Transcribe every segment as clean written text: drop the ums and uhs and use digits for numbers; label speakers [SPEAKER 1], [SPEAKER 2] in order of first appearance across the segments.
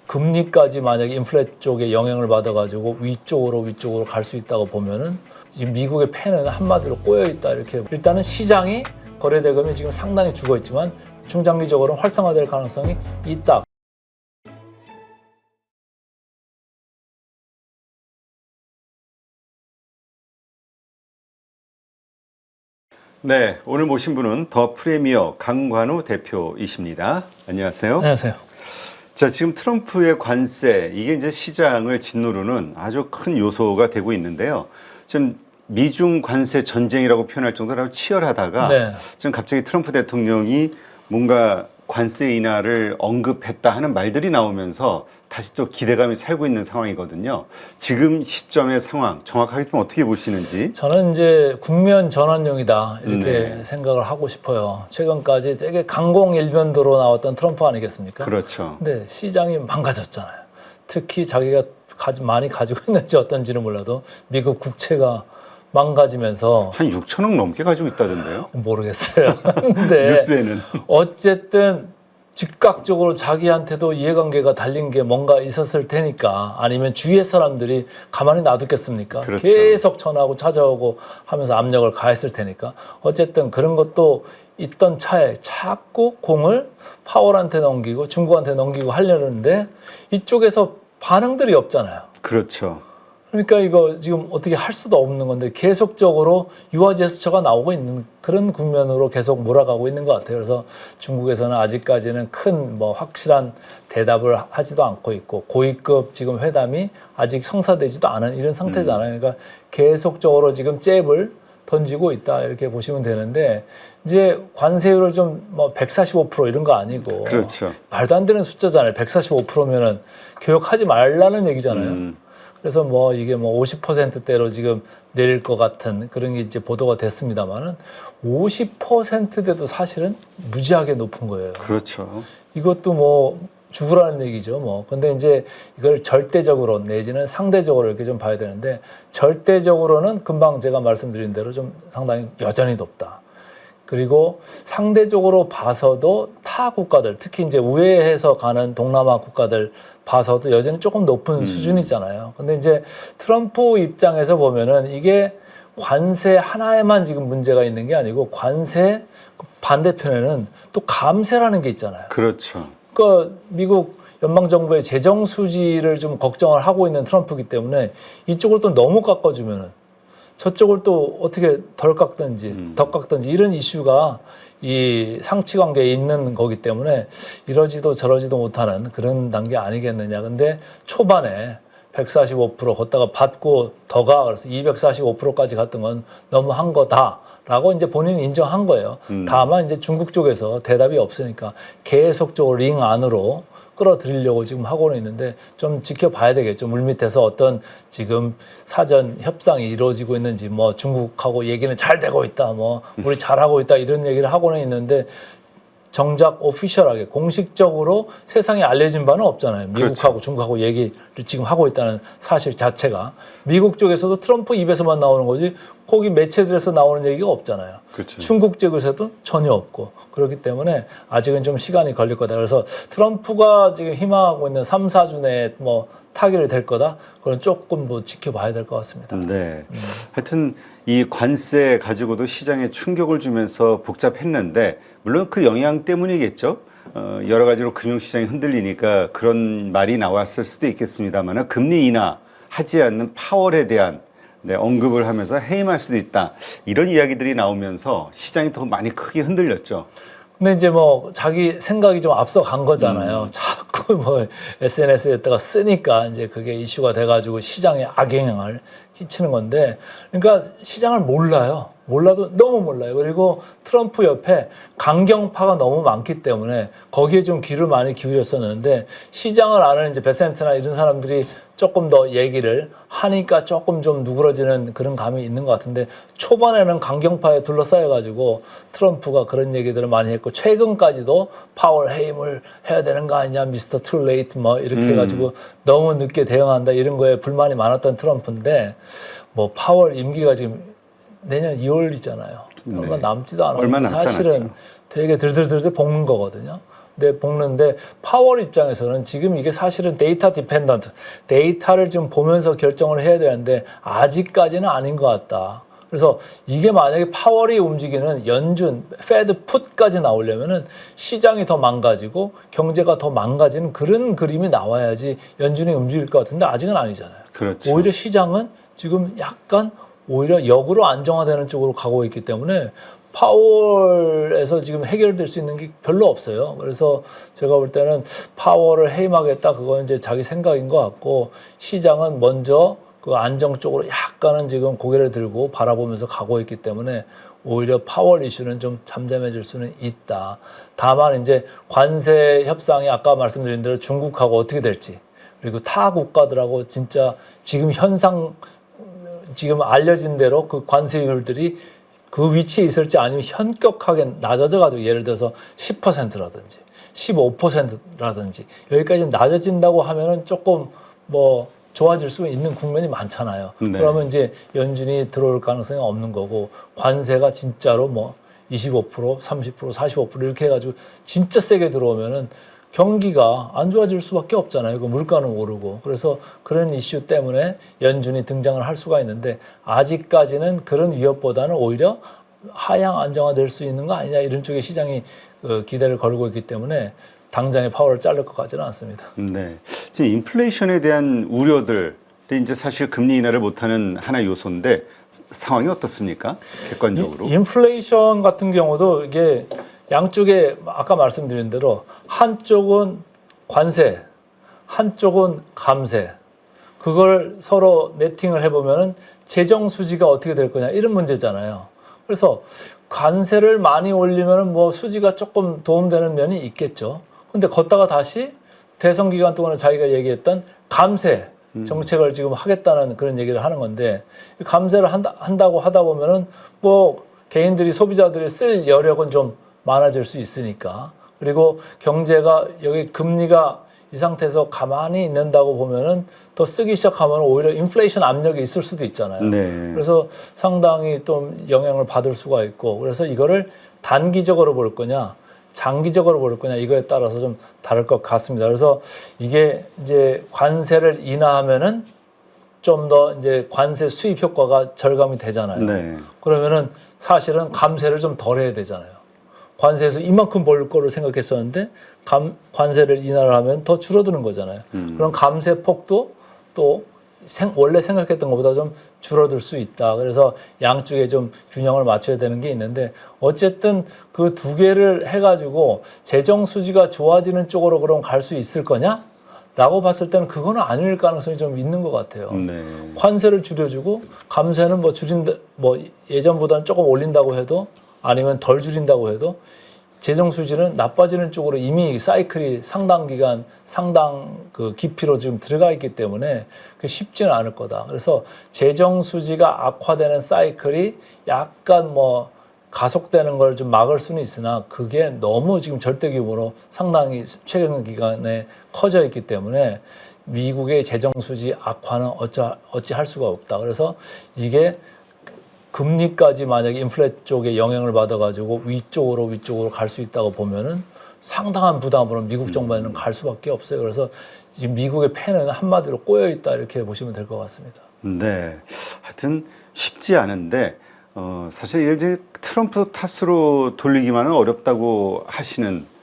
[SPEAKER 1] 금리까지 만약에 인플레 쪽에 영향을 받아가지고 위쪽으로 갈 수 있다고 보면은 지금 미국의 펜은 한마디로 꼬여 있다 이렇게. 일단은 시장이 거래 대금이 지금 상당히 죽어 있지만 중장기적으로는 활성화될 가능성이 있다.
[SPEAKER 2] 네, 오늘 모신 분은 더 프리미어 강관우 대표이십니다. 안녕하세요.
[SPEAKER 1] 안녕하세요.
[SPEAKER 2] 자, 지금 트럼프의 관세, 이게 이제 시장을 짓누르는 아주 큰 요소가 되고 있는데요. 지금 미중 관세 전쟁이라고 표현할 정도로 치열하다가
[SPEAKER 1] 네.
[SPEAKER 2] 지금 갑자기 트럼프 대통령이 뭔가 관세 인하를 언급했다 하는 말들이 나오면서 다시 또 기대감이 살고 있는 상황이거든요. 지금 시점의 상황 정확하게 좀 어떻게 보시는지?
[SPEAKER 1] 저는 이제 국면 전환용이다 이렇게
[SPEAKER 2] 네.
[SPEAKER 1] 생각을 하고 싶어요. 최근까지 되게 강공일변도로 나왔던 트럼프 아니겠습니까?
[SPEAKER 2] 그렇죠.
[SPEAKER 1] 근데 시장이 망가졌잖아요. 특히 자기가 많이 가지고 있는지 어떤지는 몰라도 미국 국채가 망가지면서
[SPEAKER 2] 한 6천억 넘게 가지고 있다던데요.
[SPEAKER 1] 모르겠어요. 근데
[SPEAKER 2] 뉴스에는.
[SPEAKER 1] 어쨌든 즉각적으로 자기한테도 이해관계가 달린 게 뭔가 있었을 테니까, 아니면 주위의 사람들이 가만히 놔두겠습니까?
[SPEAKER 2] 그렇죠.
[SPEAKER 1] 계속 전화하고 찾아오고 하면서 압력을 가했을 테니까. 어쨌든 그런 것도 있던 차에 자꾸 공을 파월한테 넘기고 중국한테 넘기고 하려는데 이쪽에서 반응들이 없잖아요.
[SPEAKER 2] 그렇죠.
[SPEAKER 1] 그러니까 이거 지금 어떻게 할 수도 없는 건데 계속적으로 유화 제스처가 나오고 있는 그런 국면으로 계속 몰아가고 있는 것 같아요. 그래서 중국에서는 아직까지는 큰 뭐 확실한 대답을 하지도 않고 있고, 고위급 지금 회담이 아직 성사되지도 않은 이런 상태잖아요. 그러니까 계속적으로 지금 잽을 던지고 있다 이렇게 보시면 되는데, 이제 관세율을 좀 뭐 145% 이런 거 아니고,
[SPEAKER 2] 그렇죠.
[SPEAKER 1] 말도 안 되는 숫자잖아요. 145%면은 교역하지 말라는 얘기잖아요. 그래서 뭐 이게 뭐 50%대로 지금 내릴 것 같은 그런 게 이제 보도가 됐습니다만은 50%대도 사실은 무지하게 높은 거예요.
[SPEAKER 2] 그렇죠.
[SPEAKER 1] 이것도 뭐 죽으라는 얘기죠. 뭐. 근데 이제 이걸 절대적으로 내지는 상대적으로 이렇게 좀 봐야 되는데, 절대적으로는 금방 제가 말씀드린 대로 좀 상당히 여전히 높다. 그리고 상대적으로 봐서도 타 국가들, 특히 이제 우회해서 가는 동남아 국가들 봐서도 여전히 조금 높은 수준이잖아요. 근데 이제 트럼프 입장에서 보면은 이게 관세 하나에만 지금 문제가 있는 게 아니고, 관세 반대편에는 또 감세라는 게 있잖아요.
[SPEAKER 2] 그렇죠.
[SPEAKER 1] 그러니까 미국 연방정부의 재정 수지를 좀 걱정을 하고 있는 트럼프이기 때문에 이쪽을 또 너무 깎아주면은 저쪽을 또 어떻게 덜 깎든지 더 깎든지 이런 이슈가 이 상치 관계에 있는 거기 때문에 이러지도 저러지도 못하는 그런 단계 아니겠느냐. 근데 초반에 145% 걷다가 받고 더 가. 그래서 245%까지 갔던 건 너무 한 거다라고 이제 본인이 인정한 거예요. 다만 이제 중국 쪽에서 대답이 없으니까 계속적으로 링 안으로 끌어들이려고 지금 하고는 있는데, 좀 지켜봐야 되겠죠. 물밑에서 어떤 지금 사전 협상이 이루어지고 있는지, 뭐 중국하고 얘기는 잘 되고 있다, 뭐 우리 잘하고 있다 이런 얘기를 하고는 있는데, 정작 오피셜하게 공식적으로 세상에 알려진 바는 없잖아요. 미국하고
[SPEAKER 2] 그렇죠.
[SPEAKER 1] 중국하고 얘기를 지금 하고 있다는 사실 자체가. 미국 쪽에서도 트럼프 입에서만 나오는 거지 거기 매체들에서 나오는 얘기가 없잖아요.
[SPEAKER 2] 그렇죠.
[SPEAKER 1] 중국 쪽에서도 전혀 없고, 그렇기 때문에 아직은 좀 시간이 걸릴 거다. 그래서 트럼프가 지금 희망하고 있는 3, 4주 내에 뭐 타결이 될 거다. 그건 조금 뭐 지켜봐야 될 것 같습니다.
[SPEAKER 2] 네. 하여튼 이 관세 가지고도 시장에 충격을 주면서 복잡했는데, 물론 그 영향 때문이겠죠. 여러 가지로 금융시장이 흔들리니까 그런 말이 나왔을 수도 있겠습니다만, 금리 인하 하지 않는 파월에 대한 언급을 하면서 해임할 수도 있다. 이런 이야기들이 나오면서 시장이 더 많이 크게 흔들렸죠.
[SPEAKER 1] 근데 이제 뭐 자기 생각이 좀 앞서간 거잖아요. 자꾸 뭐 SNS에다가 쓰니까 이제 그게 이슈가 돼가지고 시장에 악영향을 끼치는 건데, 그러니까 시장을 몰라요. 몰라도 너무 몰라요. 그리고 트럼프 옆에 강경파가 너무 많기 때문에 거기에 좀 귀를 많이 기울였었는데, 시장을 아는 이제 베센트나 이런 사람들이 조금 더 얘기를 하니까 조금 좀 누그러지는 그런 감이 있는 것 같은데, 초반에는 강경파에 둘러싸여가지고 트럼프가 그런 얘기들을 많이 했고, 최근까지도 파월 해임을 해야 되는 거 아니냐, 미스터 투 레이트 뭐 이렇게 해가지고 너무 늦게 대응한다 이런 거에 불만이 많았던 트럼프인데, 뭐 파월 임기가 지금 내년 2월이잖아요. 얼마 남지도 않았는데
[SPEAKER 2] 얼마 남지
[SPEAKER 1] 사실은
[SPEAKER 2] 않았죠.
[SPEAKER 1] 되게 들들들들 볶는 거거든요. 볶는데 파월 입장에서는 지금 이게 사실은 데이터 디펜던트, 데이터를 좀 보면서 결정을 해야 되는데 아직까지는 아닌 것 같다. 그래서 이게 만약에 파월이 움직이는 연준, 페드 풋까지 나오려면은 시장이 더 망가지고 경제가 더 망가지는 그런 그림이 나와야지 연준이 움직일 것 같은데 아직은 아니잖아요.
[SPEAKER 2] 그렇죠.
[SPEAKER 1] 오히려 시장은 지금 약간 오히려 역으로 안정화되는 쪽으로 가고 있기 때문에 파월에서 지금 해결될 수 있는 게 별로 없어요. 그래서 제가 볼 때는 파월을 해임하겠다 그건 이제 자기 생각인 것 같고 시장은 먼저 그 안정 쪽으로 약간은 지금 고개를 들고 바라보면서 가고 있기 때문에 오히려 파월 이슈는 좀 잠잠해질 수는 있다. 다만 이제 관세 협상이 아까 말씀드린 대로 중국하고 어떻게 될지 그리고 타 국가들하고 진짜 지금 지금 알려진 대로 그 관세율들이 그 위치에 있을지 아니면 현격하게 낮아져 가지고 예를 들어서 10%라든지 15%라든지 여기까지 낮아진다고 하면은 조금 뭐 좋아질 수 있는 국면이 많잖아요.
[SPEAKER 2] 네.
[SPEAKER 1] 그러면 이제 연준이 들어올 가능성이 없는 거고 관세가 진짜로 뭐 25%, 30%, 45% 이렇게 해가지고 진짜 세게 들어오면은 경기가 안 좋아질 수밖에 없잖아요. 그 물가는 오르고. 그래서 그런 이슈 때문에 연준이 등장을 할 수가 있는데 아직까지는 그런 위협보다는 오히려 하향 안정화될 수 있는 거 아니냐 이런 쪽에 시장이 기대를 걸고 있기 때문에 당장에 파월을 자를 것 같지는 않습니다.
[SPEAKER 2] 네. 지금 인플레이션에 대한 우려들 이제 사실 금리 인하를 못하는 하나 요소인데 상황이 어떻습니까? 객관적으로.
[SPEAKER 1] 인플레이션 같은 경우도 이게 양쪽에 아까 말씀드린 대로 한쪽은 관세, 한쪽은 감세. 그걸 서로 네팅을 해보면은 재정 수지가 어떻게 될 거냐 이런 문제잖아요. 그래서 관세를 많이 올리면은 뭐 수지가 조금 도움되는 면이 있겠죠. 근데 걷다가 다시 대선 기간 동안에 자기가 얘기했던 감세 정책을 지금 하겠다는 그런 얘기를 하는 건데 감세를 한다고 하다 보면은 뭐 개인들이 소비자들이 쓸 여력은 좀 많아질 수 있으니까 그리고 경제가 여기 금리가 이 상태에서 가만히 있는다고 보면은 더 쓰기 시작하면 오히려 인플레이션 압력이 있을 수도 있잖아요.
[SPEAKER 2] 네.
[SPEAKER 1] 그래서 상당히 좀 영향을 받을 수가 있고 그래서 이거를 단기적으로 볼 거냐 장기적으로 볼 거냐 이거에 따라서 좀 다를 것 같습니다. 그래서 이게 이제 관세를 인하하면은 좀 더 이제 관세 수입 효과가 절감이 되잖아요.
[SPEAKER 2] 네.
[SPEAKER 1] 그러면은 사실은 감세를 좀 덜 해야 되잖아요. 관세에서 이만큼 벌 거를 생각했었는데 관세를 인하를 하면 더 줄어드는 거잖아요. 그럼 감세 폭도 또 원래 생각했던 것보다 좀 줄어들 수 있다. 그래서 양쪽에 좀 균형을 맞춰야 되는 게 있는데 어쨌든 그 두 개를 해가지고 재정 수지가 좋아지는 쪽으로 그럼 갈 수 있을 거냐? 라고 봤을 때는 그거는 아닐 가능성이 좀 있는 것 같아요.
[SPEAKER 2] 네.
[SPEAKER 1] 관세를 줄여주고 감세는 뭐 뭐 예전보다는 조금 올린다고 해도 아니면 덜 줄인다고 해도 재정 수지는 나빠지는 쪽으로 이미 사이클이 상당 기간, 상당 그 깊이로 지금 들어가 있기 때문에 그게 쉽지는 않을 거다. 그래서 재정 수지가 악화되는 사이클이 약간 뭐 가속되는 걸 좀 막을 수는 있으나 그게 너무 지금 절대 규모로 상당히 최근 기간에 커져 있기 때문에 미국의 재정 수지 악화는 어찌 할 수가 없다. 그래서 이게 금리까지 만약에 인플레 쪽에 영향을 받아가지고 위쪽으로 갈 수 있다고 보면은 상당한 부담으로 미국 정부에는 갈 수밖에 없어요. 그래서 지금 미국의 펜은 한마디로 꼬여 있다 이렇게 보시면 될 것 같습니다.
[SPEAKER 2] 네. 하여튼 쉽지 않은데 사실 이제 트럼프 탓으로 돌리기만은 어렵다고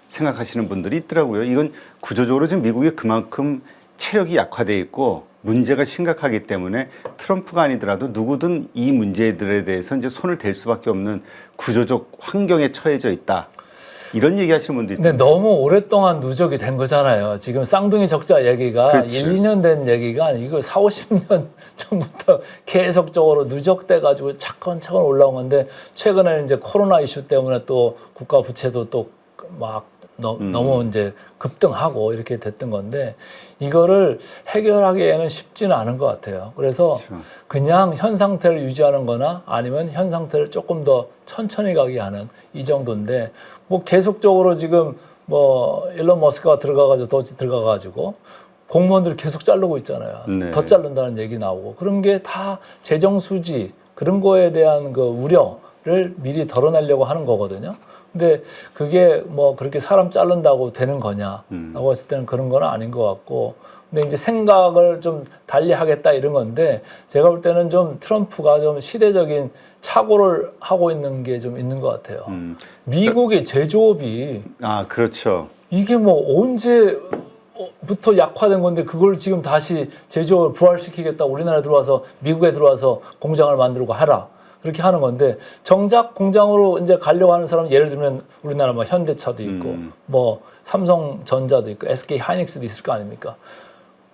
[SPEAKER 2] 생각하시는 분들이 있더라고요. 이건 구조적으로 지금 미국이 그만큼 체력이 약화돼 있고 문제가 심각하기 때문에 트럼프가 아니더라도 누구든 이 문제들에 대해서 이제 손을 댈 수밖에 없는 구조적 환경에 처해져 있다. 이런 얘기 하시는 분도 있던데.
[SPEAKER 1] 근데 너무 오랫동안 누적이 된 거잖아요. 지금 쌍둥이 적자 얘기가
[SPEAKER 2] 그렇지.
[SPEAKER 1] 1, 2년 된 얘기가 아니고 4, 50년 전부터 계속적으로 누적돼 가지고 차근차근 올라온 건데 최근에는 이제 코로나 이슈 때문에 또 국가 부채도 또 막 너무 이제 급등하고 이렇게 됐던 건데 이거를 해결하기에는 쉽지는 않은 것 같아요. 그래서
[SPEAKER 2] 그렇죠.
[SPEAKER 1] 그냥 현 상태를 유지하는 거나 아니면 현 상태를 조금 더 천천히 가게 하는 이 정도인데 뭐 계속적으로 지금 뭐 일론 머스크가 들어가가지고 공무원들 계속 자르고 있잖아요.
[SPEAKER 2] 네.
[SPEAKER 1] 더 자른다는 얘기 나오고 그런 게 다 재정 수지 그런 거에 대한 그 우려 미리 덜어내려고 하는 거거든요. 근데 그게 뭐 그렇게 사람 자른다고 되는 거냐라고 했을 때는 그런 건 아닌 것 같고, 근데 이제 생각을 좀 달리 하겠다 이런 건데, 제가 볼 때는 좀 트럼프가 좀 시대적인 착오를 하고 있는 게 좀 있는 것 같아요. 미국의 제조업이
[SPEAKER 2] 그렇죠.
[SPEAKER 1] 이게 뭐 언제부터 약화된 건데 그걸 지금 다시 제조업을 부활시키겠다, 우리나라에 들어와서 미국에 들어와서 공장을 만들고 하라, 그렇게 하는 건데, 정작 공장으로 이제 가려고 하는 사람은 예를 들면 우리나라 뭐 현대차도 있고 뭐 삼성전자도 있고 SK 하이닉스도 있을 거 아닙니까?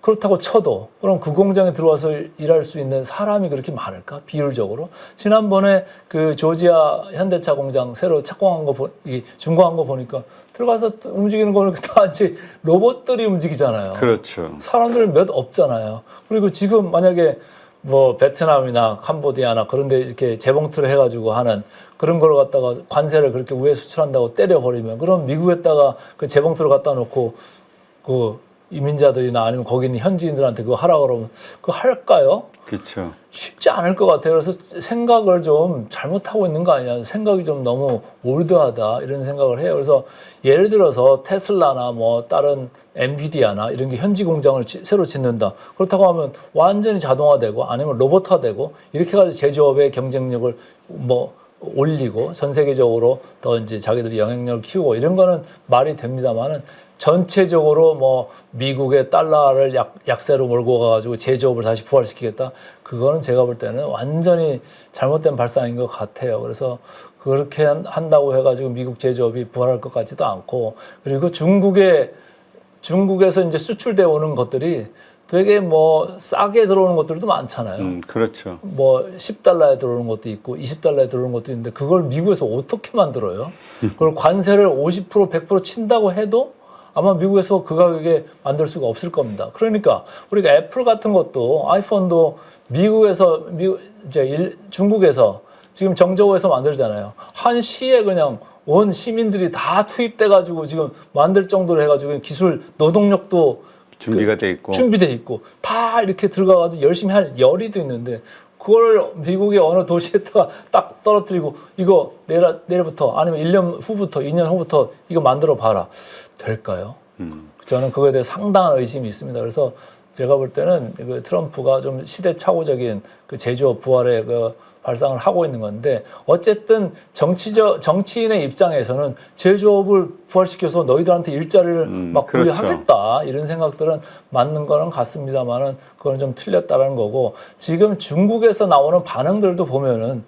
[SPEAKER 1] 그렇다고 쳐도 그럼 그 공장에 들어와서 일할 수 있는 사람이 그렇게 많을까? 비율적으로. 지난번에 그 조지아 현대차 공장 새로 착공한 거, 준공한 거 보니까 들어가서 움직이는 거는 다 이제 로봇들이 움직이잖아요.
[SPEAKER 2] 그렇죠.
[SPEAKER 1] 사람들 몇 없잖아요. 그리고 지금 만약에 뭐 베트남이나 캄보디아나 그런 데 이렇게 재봉틀을 해가지고 하는 그런 걸 갖다가 관세를 그렇게 우회 수출한다고 때려버리면, 그럼 미국에다가 그 재봉틀을 갖다 놓고 그 이민자들이나 아니면 거기 있는 현지인들한테 그거 하라고 그러면 그거 할까요?
[SPEAKER 2] 그렇죠.
[SPEAKER 1] 쉽지 않을 것 같아요. 그래서 생각을 좀 잘못하고 있는 거 아니냐, 생각이 좀 너무 올드하다, 이런 생각을 해요. 그래서 예를 들어서 테슬라나 뭐 다른 엔비디아나 이런 게 현지 공장을 새로 짓는다, 그렇다고 하면 완전히 자동화되고 아니면 로봇화되고 이렇게 해가지고 제조업의 경쟁력을 뭐 올리고 전 세계적으로 더 이제 자기들이 영향력을 키우고 이런 거는 말이 됩니다만은, 전체적으로 뭐 미국의 달러를 약세로 몰고 가가지고 제조업을 다시 부활시키겠다, 그거는 제가 볼 때는 완전히 잘못된 발상인 것 같아요. 그래서 그렇게 한다고 해가지고 미국 제조업이 부활할 것 같지도 않고, 그리고 중국에서 이제 수출돼 오는 것들이 되게 뭐 싸게 들어오는 것들도 많잖아요.
[SPEAKER 2] 그렇죠.
[SPEAKER 1] 뭐 10달러에 들어오는 것도 있고 20달러에 들어오는 것도 있는데, 그걸 미국에서 어떻게 만들어요? 그걸 관세를 50% 100% 친다고 해도 아마 미국에서 그 가격에 만들 수가 없을 겁니다. 그러니까 우리가 애플 같은 것도, 아이폰도 미국에서 중국에서 지금 정저우에서 만들잖아요. 한 시에 그냥 온 시민들이 다 투입돼 가지고 지금 만들 정도로 해가지고 기술 노동력도
[SPEAKER 2] 준비가 돼 있고
[SPEAKER 1] 준비돼 있고 다 이렇게 들어가가지고 열심히 할 열의도 있는데, 그걸 미국의 어느 도시에다가 딱 떨어뜨리고 이거 내일부터 아니면 1년 후부터 2년 후부터 이거 만들어 봐라, 될까요? 저는 그거에 대해 상당한 의심이 있습니다. 그래서 제가 볼 때는 그 트럼프가 좀 시대착오적인 그 제조업 부활의 그 발상을 하고 있는 건데, 어쨌든 정치인의 입장에서는 제조업을 부활시켜서 너희들한테 일자리를 막
[SPEAKER 2] 그렇죠.
[SPEAKER 1] 부여하겠다, 이런 생각들은 맞는 거는 같습니다만은 그건 좀 틀렸다는 거고, 지금 중국에서 나오는 반응들도 보면은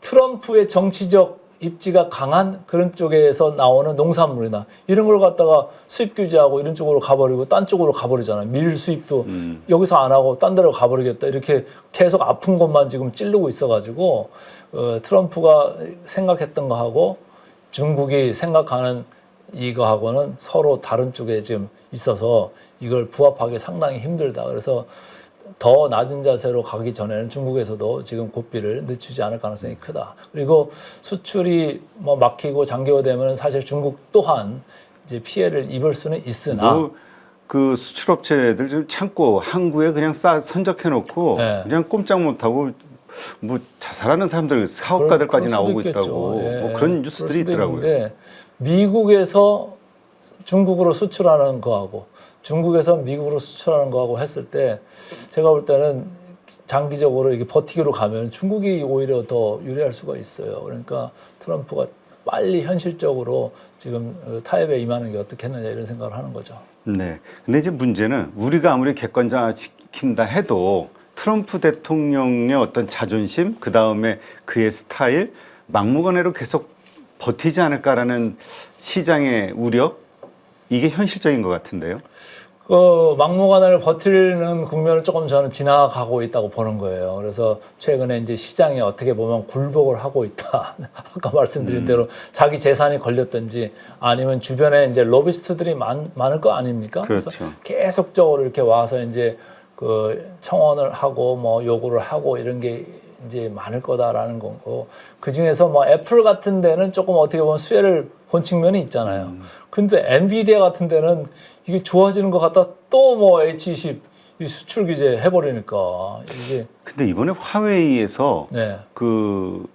[SPEAKER 1] 트럼프의 정치적 입지가 강한 그런 쪽에서 나오는 농산물이나 이런 걸 갖다가 수입 규제하고 이런 쪽으로 가버리고 딴 쪽으로 가버리잖아요. 밀 수입도 여기서 안 하고 딴 데로 가버리겠다, 이렇게 계속 아픈 것만 지금 찌르고 있어가지고 트럼프가 생각했던 거하고 중국이 생각하는 이거하고는 서로 다른 쪽에 지금 있어서 이걸 부합하기 상당히 힘들다. 그래서 더 낮은 자세로 가기 전에는 중국에서도 지금 고삐를 늦추지 않을 가능성이 크다. 그리고 수출이 뭐 막히고 장기화되면 사실 중국 또한 이제 피해를 입을 수는 있으나,
[SPEAKER 2] 그 수출업체들 좀 참고 항구에 그냥 선적해 놓고
[SPEAKER 1] 네.
[SPEAKER 2] 그냥 꼼짝 못하고 뭐 자살하는 사람들, 사업가들까지 나오고 있다고 뭐 그런 뉴스들이 있더라고요.
[SPEAKER 1] 있는데, 미국에서 중국으로 수출하는 거하고 중국에서 미국으로 수출하는 거하고 했을 때, 제가 볼 때는 장기적으로 이게 버티기로 가면 중국이 오히려 더 유리할 수가 있어요. 그러니까 트럼프가 빨리 현실적으로 지금 타협에 임하는 게 어떻겠느냐, 이런 생각을 하는 거죠.
[SPEAKER 2] 네. 근데 이제 문제는 우리가 아무리 객관화시킨다 해도 트럼프 대통령의 어떤 자존심, 그 다음에 그의 스타일, 막무가내로 계속 버티지 않을까라는 시장의 우려, 이게 현실적인 것 같은데요.
[SPEAKER 1] 그 막무가내를 버티는 국면을 조금 저는 지나가고 있다고 보는 거예요. 그래서 최근에 이제 시장이 어떻게 보면 굴복을 하고 있다. 아까 말씀드린 대로 자기 재산이 걸렸든지 아니면 주변에 이제 로비스트들이 많을 거 아닙니까?
[SPEAKER 2] 그렇죠.
[SPEAKER 1] 그래서 계속적으로 이렇게 와서 이제 그 청원을 하고 뭐 요구를 하고 이런 게 이제 많을 거다라는 거고, 그 중에서 뭐 애플 같은 데는 조금 어떻게 보면 수혜를 본 측면이 있잖아요. 근데 엔비디아 같은 데는 이게 좋아지는 것 같다, 또 뭐 H20 수출 규제 해버리니까 이게.
[SPEAKER 2] 근데 이번에 화웨이에서
[SPEAKER 1] 네.
[SPEAKER 2] 그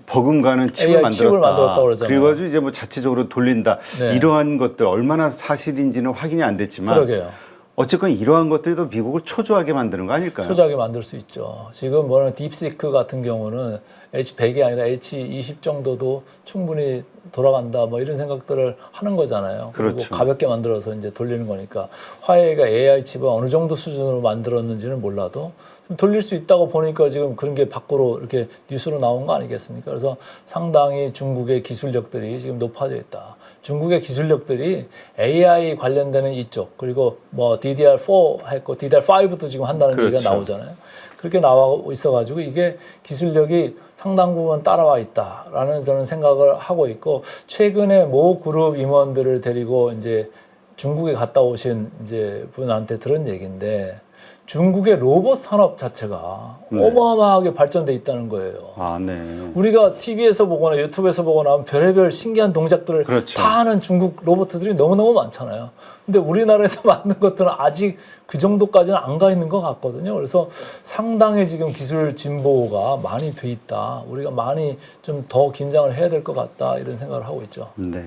[SPEAKER 2] 버금가는 칩을
[SPEAKER 1] AI 칩을 만들었다고 그러잖아요.
[SPEAKER 2] 그래가지고 이제 뭐 자체적으로 돌린다.
[SPEAKER 1] 네.
[SPEAKER 2] 이러한 것들 얼마나 사실인지는 확인이 안 됐지만
[SPEAKER 1] 그러게요.
[SPEAKER 2] 어쨌건 이러한 것들이 더 미국을 초조하게 만드는 거 아닐까요?
[SPEAKER 1] 초조하게 만들 수 있죠. 지금 뭐는 딥시크 같은 경우는 H100이 아니라 H20 정도도 충분히 돌아간다 뭐 이런 생각들을 하는 거잖아요. 그리고
[SPEAKER 2] 그렇죠.
[SPEAKER 1] 가볍게 만들어서 이제 돌리는 거니까 화웨이가 AI 칩을 어느 정도 수준으로 만들었는지는 몰라도 좀 돌릴 수 있다고 보니까 지금 그런 게 밖으로 이렇게 뉴스로 나온 거 아니겠습니까? 그래서 상당히 중국의 기술력들이 지금 높아져 있다. 중국의 기술력들이 AI 관련되는 이쪽 그리고 뭐 DDR4 했고 DDR5도 지금 한다는
[SPEAKER 2] 그렇죠.
[SPEAKER 1] 얘기가 나오잖아요. 그렇게 나오고 있어가지고 이게 기술력이 상당 부분 따라와 있다라는 저는 생각을 하고 있고 최근에 모 그룹 임원들을 데리고 이제 중국에 갔다 오신 이제 분한테 들은 얘기인데 중국의 로봇 산업 자체가
[SPEAKER 2] 네.
[SPEAKER 1] 어마어마하게 발전돼 있다는 거예요.
[SPEAKER 2] 아, 네.
[SPEAKER 1] 우리가 TV에서 보거나 유튜브에서 보거나 하면 별의별 신기한 동작들을
[SPEAKER 2] 그렇죠.
[SPEAKER 1] 다 하는 중국 로봇들이 너무너무 많잖아요. 근데 우리나라에서 만든 것들은 아직 그 정도까지는 안 가 있는 것 같거든요. 그래서 상당히 지금 기술 진보가 많이 돼 있다. 우리가 많이 좀 더 긴장을 해야 될 것 같다. 이런 생각을 하고 있죠.
[SPEAKER 2] 네.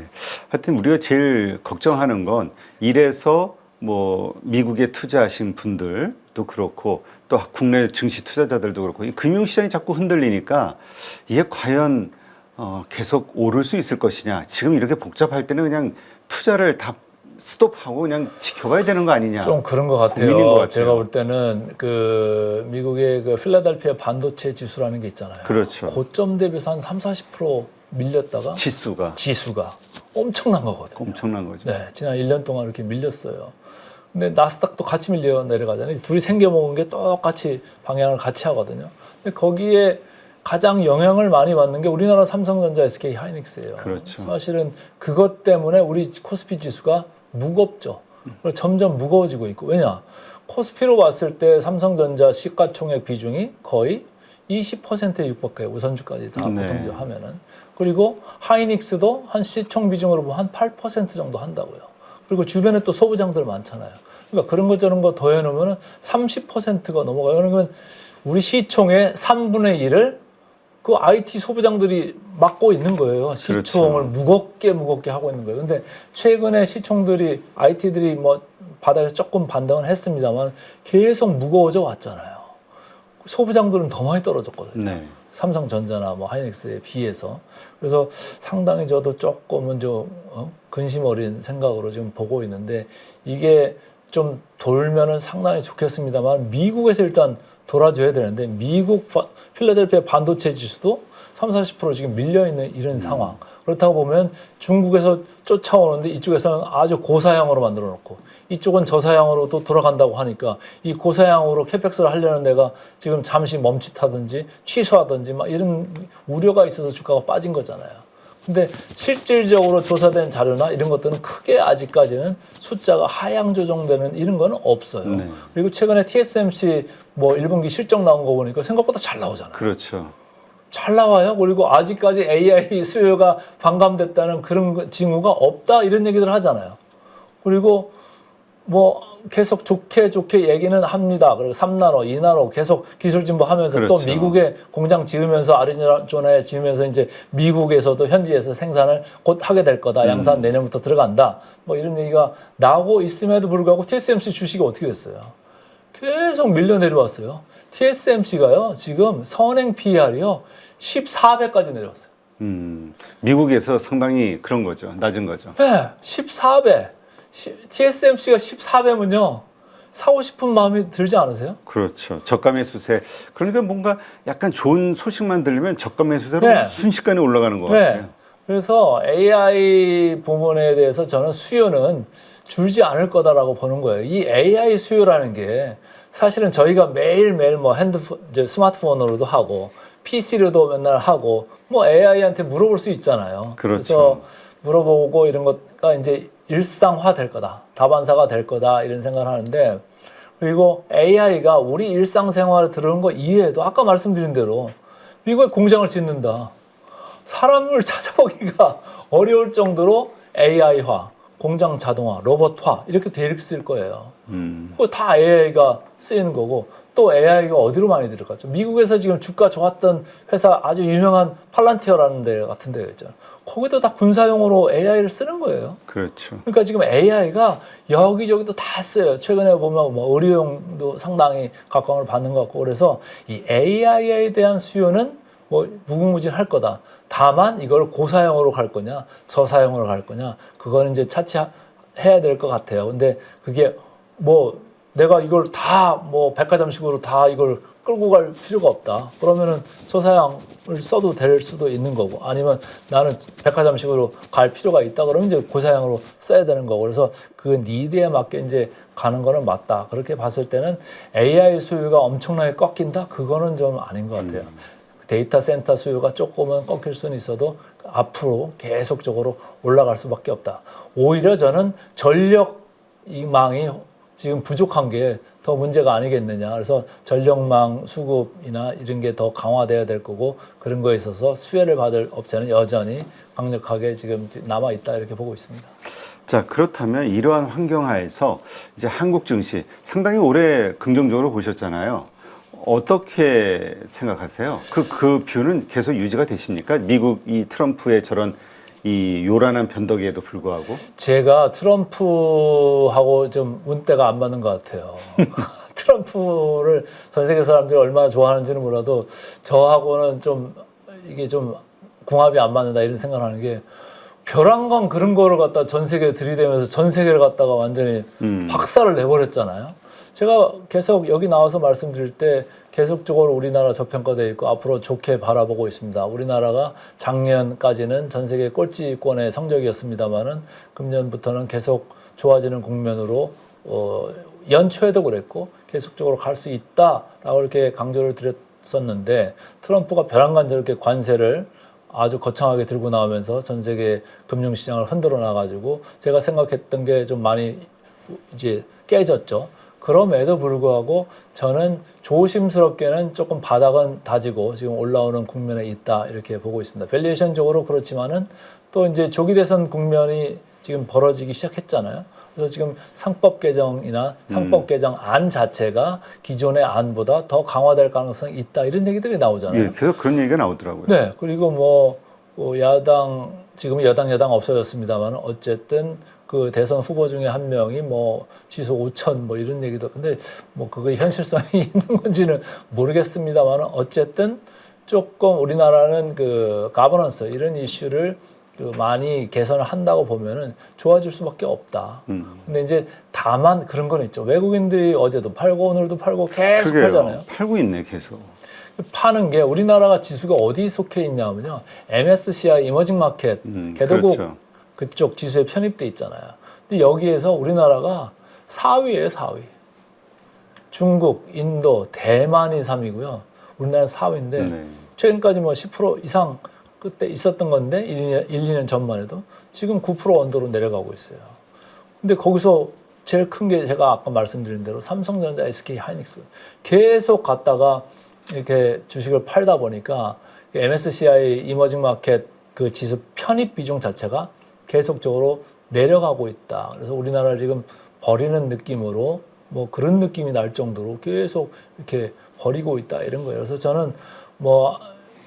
[SPEAKER 2] 하여튼 우리가 제일 걱정하는 건 이래서 뭐 미국에 투자하신 분들도 그렇고 또 국내 증시 투자자들도 그렇고 이 금융시장이 자꾸 흔들리니까 이게 과연 계속 오를 수 있을 것이냐. 지금 이렇게 복잡할 때는 그냥 투자를 다 스톱하고 그냥 지켜봐야 되는 거 아니냐.
[SPEAKER 1] 좀 그런 것
[SPEAKER 2] 고민인 것
[SPEAKER 1] 같아요.
[SPEAKER 2] 같아요.
[SPEAKER 1] 제가 볼 때는 그 미국의 그 필라델피아 반도체 지수라는 게 있잖아요.
[SPEAKER 2] 그렇죠.
[SPEAKER 1] 고점 대비해서 한 30-40% 밀렸다가
[SPEAKER 2] 지수가
[SPEAKER 1] 엄청난 거거든요.
[SPEAKER 2] 엄청난 거죠.
[SPEAKER 1] 네, 지난 1년 동안 이렇게 밀렸어요. 근데 나스닥도 같이 밀려 내려가잖아요. 둘이 생겨먹은 게 똑같이 방향을 같이 하거든요. 근데 거기에 가장 영향을 많이 받는 게 우리나라 삼성전자, SK 하이닉스예요.
[SPEAKER 2] 그렇죠.
[SPEAKER 1] 사실은 그것 때문에 우리 코스피 지수가 무겁죠. 그래서 점점 무거워지고 있고 왜냐? 코스피로 봤을 때 삼성전자 시가총액 비중이 거의 20%에 육박해요. 우선주까지 다
[SPEAKER 2] 네.
[SPEAKER 1] 보통적으로 하면은. 그리고 하이닉스도 한 시총 비중으로 보면 한 8% 정도 한다고요. 그리고 주변에 또 소부장들 많잖아요. 그러니까 그런 것 저런 거 더해놓으면 30%가 넘어가요. 그러면 우리 시총의 3분의 1을 그 IT 소부장들이 맡고 있는 거예요. 시총을
[SPEAKER 2] 그렇죠.
[SPEAKER 1] 무겁게 하고 있는 거예요. 근데 최근에 시총들이 IT들이 뭐 바닥에서 조금 반등을 했습니다만 계속 무거워져 왔잖아요. 소부장들은 더 많이 떨어졌거든요.
[SPEAKER 2] 네.
[SPEAKER 1] 삼성전자나 뭐 하이닉스에 비해서. 그래서 상당히 저도 조금은 좀 근심 어린 생각으로 지금 보고 있는데 이게 좀 돌면은 상당히 좋겠습니다만 미국에서 일단 돌아줘야 되는데 미국 필라델피아 반도체 지수도 30-40% 지금 밀려있는 이런 상황. 그렇다고 보면 중국에서 쫓아오는데 이쪽에서는 아주 고사양으로 만들어 놓고 이쪽은 저사양으로 또 돌아간다고 하니까 이 고사양으로 캐펙스를 하려는 데가 지금 잠시 멈칫하든지 취소하든지 막 이런 우려가 있어서 주가가 빠진 거잖아요. 근데 실질적으로 조사된 자료나 이런 것들은 크게 아직까지는 숫자가 하향 조정되는 이런 거는 없어요.
[SPEAKER 2] 네.
[SPEAKER 1] 그리고 최근에 TSMC 뭐 1분기 실적 나온 거 보니까 생각보다 잘 나오잖아요.
[SPEAKER 2] 그렇죠.
[SPEAKER 1] 잘 나와요. 그리고 아직까지 AI 수요가 반감됐다는 그런 징후가 없다 이런 얘기들 하잖아요. 그리고 뭐 계속 좋게 얘기는 합니다. 그리고 3나노, 2나노 계속 기술 진보하면서
[SPEAKER 2] 그렇죠.
[SPEAKER 1] 또 미국에 공장 지으면서 아리조나에 지으면서 이제 미국에서도 현지에서 생산을 곧 하게 될 거다. 양산 내년부터 들어간다. 뭐 이런 얘기가 나오고 있음에도 불구하고 TSMC 주식이 어떻게 됐어요? 계속 밀려 내려왔어요. TSMC가요 지금 선행 PER이요 14배까지 내려왔어요.
[SPEAKER 2] 미국에서 상당히 그런 거죠. 낮은 거죠.
[SPEAKER 1] 네, 14배. TSMC가 14배면요 사고 싶은 마음이 들지 않으세요?
[SPEAKER 2] 그렇죠. 저가 매수세. 그러니까 뭔가 약간 좋은 소식만 들리면 저가 매수세로
[SPEAKER 1] 네.
[SPEAKER 2] 순식간에 올라가는 것
[SPEAKER 1] 네.
[SPEAKER 2] 같아요.
[SPEAKER 1] 그래서 AI 부분에 대해서 저는 수요는 줄지 않을 거다라고 보는 거예요. 이 AI 수요라는 게 사실은 저희가 매일매일 뭐 핸드폰, 이제 스마트폰으로도 하고 PC로도 맨날 하고 뭐 AI한테 물어볼 수 있잖아요.
[SPEAKER 2] 그렇죠.
[SPEAKER 1] 그래서 물어보고 이런 것가 이제 일상화 될 거다. 다반사가 될 거다. 이런 생각을 하는데 그리고 AI가 우리 일상생활에 들어오는 거 이외에도 아까 말씀드린 대로 미국에 공장을 짓는다. 사람을 찾아보기가 어려울 정도로 AI화, 공장 자동화, 로봇화 이렇게 돼 있을 거예요. 그거 다 AI가 쓰이는 거고 또 AI가 어디로 많이 들어갔죠? 미국에서 지금 주가 좋았던 회사 아주 유명한 팔란티어라는 데 같은 데가 있잖아요. 거기도 다 군사용으로 AI를 쓰는 거예요.
[SPEAKER 2] 그렇죠.
[SPEAKER 1] 그러니까 지금 AI가 여기저기도 다 써요. 최근에 보면 뭐 의료용도 상당히 각광을 받는 것 같고, 그래서 이 AI에 대한 수요는 뭐 무궁무진할 거다. 다만 이걸 고사용으로 갈 거냐, 저사용으로 갈 거냐, 그거는 이제 차치해야 될 것 같아요. 근데 그게 뭐 내가 이걸 다 뭐 백화점식으로 다 이걸 끌고 갈 필요가 없다. 그러면은 저사양을 써도 될 수도 있는 거고, 아니면 나는 백화점식으로 갈 필요가 있다. 그러면 이제 고사양으로 써야 되는 거고, 그래서 그 니드에 맞게 이제 가는 거는 맞다. 그렇게 봤을 때는 AI 수요가 엄청나게 꺾인다. 그거는 좀 아닌 것 같아요. 데이터 센터 수요가 조금은 꺾일 수는 있어도 앞으로 계속적으로 올라갈 수밖에 없다. 오히려 저는 전력망이 지금 부족한 게 더 문제가 아니겠느냐. 그래서 전력망 수급이나 이런 게 더 강화돼야 될 거고, 그런 거에 있어서 수혜를 받을 업체는 여전히 강력하게 지금 남아 있다, 이렇게 보고 있습니다.
[SPEAKER 2] 자, 그렇다면 이러한 환경하에서 이제 한국 증시 상당히 오래 긍정적으로 보셨잖아요. 어떻게 생각하세요? 그 뷰는 계속 유지가 되십니까? 미국 이 트럼프의 저런 이 요란한 변덕에도 불구하고.
[SPEAKER 1] 제가 트럼프하고 좀 운때가 안 맞는 것 같아요. 트럼프를 전 세계 사람들이 얼마나 좋아하는지는 몰라도 저하고는 좀 이게 좀 궁합이 안 맞는다, 이런 생각을 하는 게, 벼랑간 그런 거를 갖다 전 세계에 들이대면서 전 세계를 갖다가 완전히 박살을 내버렸잖아요. 제가 계속 여기 나와서 말씀드릴 때 계속적으로 우리나라 저평가되어 있고 앞으로 좋게 바라보고 있습니다. 우리나라가 작년까지는 전 세계 꼴찌권의 성적이었습니다만은 금년부터는 계속 좋아지는 국면으로 연초에도 그랬고 계속적으로 갈 수 있다라고 이렇게 강조를 드렸었는데, 트럼프가 벼랑간 저렇게 관세를 아주 거창하게 들고 나오면서 전 세계 금융시장을 흔들어 놔가지고 제가 생각했던 게 좀 많이 이제 깨졌죠. 그럼에도 불구하고 저는 조심스럽게는 조금 바닥은 다지고 지금 올라오는 국면에 있다, 이렇게 보고 있습니다. 밸류에이션적으로 그렇지만은 또 이제 조기 대선 국면이 지금 벌어지기 시작했잖아요. 그래서 지금 상법 개정이나 상법 개정 안 자체가 기존의 안보다 더 강화될 가능성이 있다, 이런 얘기들이 나오잖아요.
[SPEAKER 2] 예, 계속 그런 얘기가 나오더라고요.
[SPEAKER 1] 네, 그리고 뭐 야당, 지금 여당 없어졌습니다만 어쨌든 그 대선 후보 중에 한 명이 뭐 지수 5천 뭐 이런 얘기도, 근데 뭐 그게 현실성이 있는 건지는 모르겠습니다만 어쨌든 조금 우리나라는 그 가버넌스 이런 이슈를 그 많이 개선을 한다고 보면은 좋아질 수밖에 없다. 근데 이제 다만 그런 건 있죠. 외국인들이 어제도 팔고 오늘도 팔고 계속
[SPEAKER 2] 그게요.
[SPEAKER 1] 하잖아요.
[SPEAKER 2] 팔고 있네, 계속.
[SPEAKER 1] 파는 게, 우리나라가 지수가 어디 속해 있냐면요, MSCI 이머징 마켓 개도국
[SPEAKER 2] 그렇죠.
[SPEAKER 1] 그쪽 지수에 편입돼 있잖아요. 근데 여기에서 우리나라가 4위예요, 4위. 중국, 인도, 대만이 3위고요. 우리나라는 4위인데
[SPEAKER 2] 네.
[SPEAKER 1] 최근까지 뭐 10% 이상 그때 있었던 건데 1, 2년 전만 해도 지금 9% 언더로 내려가고 있어요. 근데 거기서 제일 큰 게 제가 아까 말씀드린 대로 삼성전자, SK 하이닉스 계속 갔다가 이렇게 주식을 팔다 보니까 MSCI 이머징 마켓 그 지수 편입 비중 자체가 계속적으로 내려가고 있다. 그래서 우리나라를 지금 버리는 느낌으로 뭐 그런 느낌이 날 정도로 계속 이렇게 버리고 있다, 이런 거예요. 그래서 저는 뭐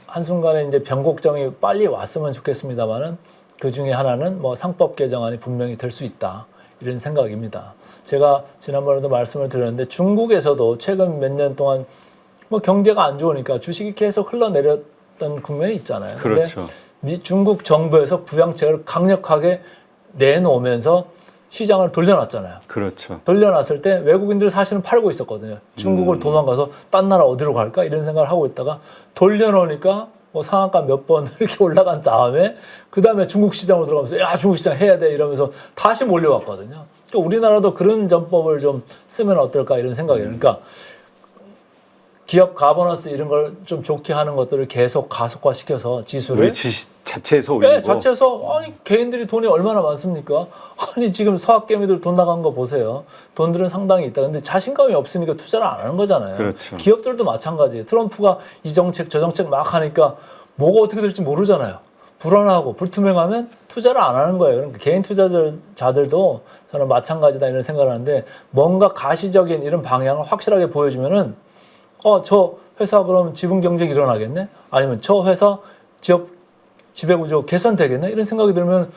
[SPEAKER 1] 한순간에 이제 변곡점이 빨리 왔으면 좋겠습니다만은 그 중에 하나는 뭐 상법 개정안이 분명히 될 수 있다, 이런 생각입니다. 제가 지난번에도 말씀을 드렸는데 중국에서도 최근 몇 년 동안 뭐 경제가 안 좋으니까 주식이 계속 흘러내렸던 국면이 있잖아요.
[SPEAKER 2] 그렇죠.
[SPEAKER 1] 근데 중국 정부에서 부양책을 강력하게 내놓으면서 시장을 돌려놨잖아요.
[SPEAKER 2] 그렇죠.
[SPEAKER 1] 돌려놨을 때 외국인들 사실은 팔고 있었거든요. 중국을 도망가서 딴 나라 어디로 갈까, 이런 생각을 하고 있다가 돌려놓으니까 뭐 상한가 몇 번 이렇게 올라간 다음에 그 다음에 중국 시장으로 들어가면서 야, 중국 시장 해야 돼 이러면서 다시 몰려왔거든요. 그러니까 우리나라도 그런 전법을 좀 쓰면 어떨까, 이런 생각이에요. 그러니까 기업 가버넌스 이런 걸 좀 좋게 하는 것들을 계속 가속화시켜서 지수를
[SPEAKER 2] 우리 자체에서 올리고.
[SPEAKER 1] 네, 자체에서 아니 개인들이 돈이 얼마나 많습니까? 아니 지금 서학개미들 돈 나간 거 보세요. 돈들은 상당히 있다. 근데 자신감이 없으니까 투자를 안 하는 거잖아요.
[SPEAKER 2] 그렇죠.
[SPEAKER 1] 기업들도 마찬가지예요. 트럼프가 이 정책 저 정책 막 하니까 뭐가 어떻게 될지 모르잖아요. 불안하고 불투명하면 투자를 안 하는 거예요. 그러니까 개인 투자자들도 저는 마찬가지다, 이런 생각을 하는데 뭔가 가시적인 이런 방향을 확실하게 보여주면은 저 회사 그럼 지분 경쟁이 일어나겠네? 아니면 저 회사 지배구조 개선되겠네? 이런 생각이 들면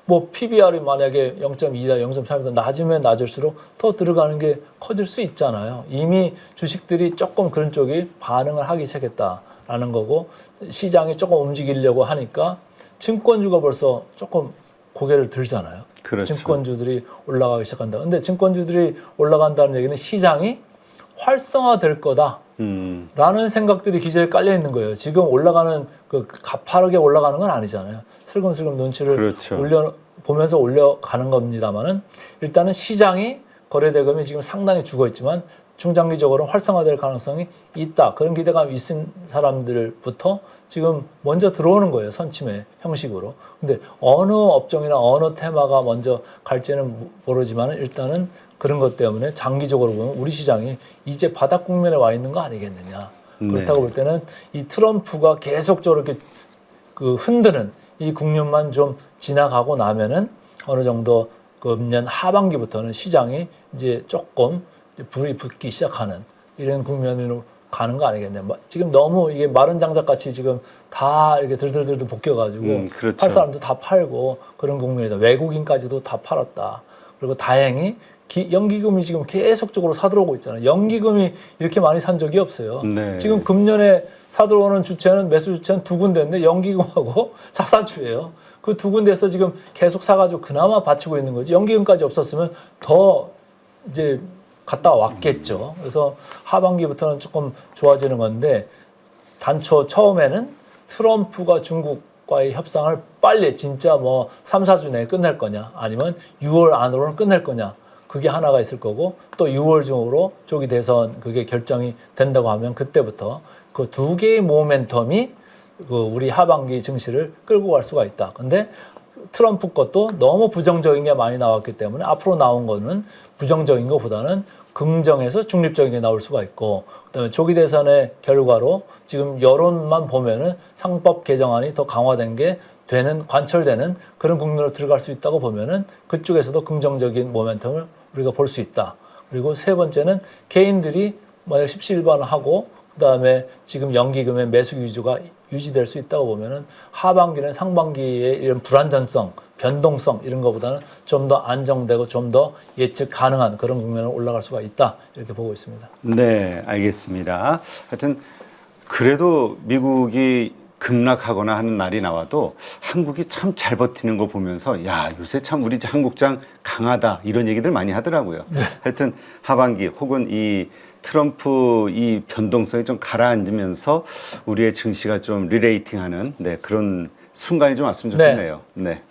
[SPEAKER 1] 뭐 PBR이 만약에 0.2다, 0.3이다 낮으면 낮을수록 더 들어가는 게 커질 수 있잖아요. 이미 주식들이 조금 그런 쪽이 반응을 하기 시작했다라는 거고 시장이 조금 움직이려고 하니까 증권주가 벌써 조금 고개를 들잖아요.
[SPEAKER 2] 그렇죠.
[SPEAKER 1] 증권주들이 올라가기 시작한다. 근데 증권주들이 올라간다는 얘기는 시장이 활성화될 거다라는 생각들이 기저에 깔려 있는 거예요. 지금 올라가는 가파르게 올라가는 건 아니잖아요. 슬금슬금 눈치를
[SPEAKER 2] 그렇죠.
[SPEAKER 1] 보면서 올려가는 겁니다만은 일단은 시장이 거래대금이 지금 상당히 죽어 있지만 중장기적으로는 활성화될 가능성이 있다. 그런 기대감이 있은 사람들부터 지금 먼저 들어오는 거예요. 선침의 형식으로. 근데 어느 업종이나 어느 테마가 먼저 갈지는 모르지만 일단은 그런 것 때문에 장기적으로 보면 우리 시장이 이제 바닥 국면에 와 있는 거 아니겠느냐. 그렇다고 볼 때는 이 트럼프가 계속적으로 이렇게 흔드는 이 국면만 좀 지나가고 나면은 어느 정도 금년 하반기부터는 시장이 이제 조금 불이 붙기 시작하는 이런 국면으로 가는 거 아니겠냐. 지금 너무 이게 마른 장작 같이 지금 다 이렇게 들들들들 볶여가지고
[SPEAKER 2] 그렇죠.
[SPEAKER 1] 팔 사람도 다 팔고 그런 국면이다. 외국인까지도 다 팔았다. 그리고 다행히 연기금이 지금 계속적으로 사들어오고 있잖아요. 연기금이 이렇게 많이 산 적이 없어요.
[SPEAKER 2] 네.
[SPEAKER 1] 지금 금년에 사들어오는 주체는 매수 주체는 두 군데인데 연기금하고 사사주예요. 그 두 군데에서 지금 계속 사가지고 그나마 받치고 있는 거지. 연기금까지 없었으면 더 이제 갔다 왔겠죠. 그래서 하반기부터는 조금 좋아지는 건데 단초 처음에는 트럼프가 중국과의 협상을 빨리 진짜 뭐 3, 4주 내에 끝낼 거냐 아니면 6월 안으로는 끝낼 거냐 그게 하나가 있을 거고 또 6월 중으로 조기 대선 그게 결정이 된다고 하면 그때부터 그 두 개의 모멘텀이 우리 하반기 증시를 끌고 갈 수가 있다. 근데 트럼프 것도 너무 부정적인 게 많이 나왔기 때문에 앞으로 나온 거는 부정적인 것보다는 긍정해서 중립적인 게 나올 수가 있고 그다음에 조기 대선의 결과로 지금 여론만 보면은 상법 개정안이 더 강화된 게 관철되는 그런 국면으로 들어갈 수 있다고 보면은 그쪽에서도 긍정적인 모멘텀을 우리가 볼 수 있다. 그리고 세 번째는 개인들이 만약 십시일반하고 그다음에 지금 연기금의 매수 위주가 유지될 수 있다고 보면은 하반기는 상반기의 이런 불안전성, 변동성 이런 것보다는 좀 더 안정되고 좀 더 예측 가능한 그런 국면으로 올라갈 수가 있다 이렇게 보고 있습니다.
[SPEAKER 2] 네, 알겠습니다. 하여튼 그래도 미국이 급락하거나 하는 날이 나와도 한국이 참 잘 버티는 거 보면서 야 요새 참 우리 한국장 강하다 이런 얘기들 많이 하더라고요.
[SPEAKER 1] 네.
[SPEAKER 2] 하여튼 하반기 혹은 이 트럼프 이 변동성이 좀 가라앉으면서 우리의 증시가 좀 리레이팅하는 그런 순간이 좀 왔으면 좋겠네요. 네.